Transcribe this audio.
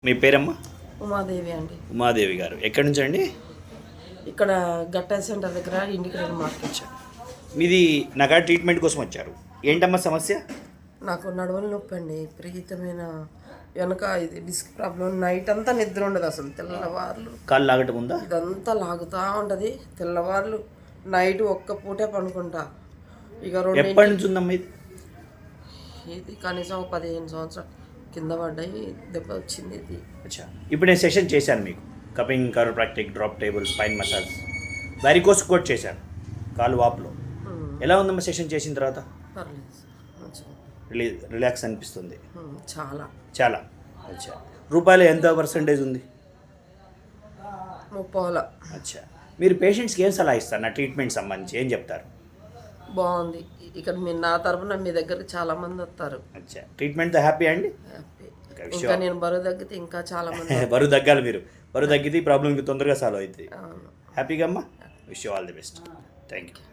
మీ పేరమ్మా? ఉమాదేవి అండి. ఉమాదేవి గారు ఎక్కడి నుంచి అండి? ఇక్కడ గట్టా సెంటర్ దగ్గర ఇండికేటర్ మార్కెట్. మీది నగా ట్రీట్మెంట్ కోసం వచ్చారు. ఏంటమ్మా సమస్య? నాకు నడువల నొప్పి అండి, విపరీతమైన వెనక ఇది డిస్క్ ప్రాబ్లం. నైట్ అంతా నిద్ర ఉండదు అసలు. తెల్లవార్లు కాళ్ళు లాగటం ఉందా? ఇదంతా లాగుతూ ఉంటుంది. తెల్లవార్లు నైట్ ఒక్క పూటే పనుకుంటా. ఇక ఎప్పటి నుంచి ఉందమ్మా ఇది? ఇది కనీసం 15 సంవత్సరాలు కింద పడ్డాయి, దెబ్బ వచ్చింది ఇది. అచ్చా, ఇప్పుడు నేను సెషన్ చేశాను మీకు. Cupping, chiropractic, drop table, spine massage, varicose కూడా చేశాను కాలు వాపులో. ఎలా ఉందమ్మా సెషన్ చేసిన తర్వాత? పర్లేదు సార్, మంచిగా రిలాక్స్ అనిపిస్తుంది? చాలా చాలా. అచ్చా, రూపాయలు ఎంత పర్సెంటేజ్ ఉంది? 30. అచ్చా, మీరు పేషెంట్స్కి ఏం సలహా ఇస్తారు? నా ట్రీట్మెంట్ సంబంధించి ఏం చెప్తారు? బాగుంది. ఇక్కడ మీ నా తరపున మీ దగ్గరికి చాలా మంది వస్తారు. అచ్చా, ట్రీట్మెంట్తో హ్యాపీ అండి? హ్యాపీ. ఇంకా నేను బరువు తగ్గితే ఇంకా చాలా మంది బరువు తగ్గాలి. మీరు బరువు తగ్గితే ఈ ప్రాబ్లం తొందరగా సాల్వ్ అవుతుంది. అవును. హ్యాపీగా అమ్మా. Wish you all the best. Thank you.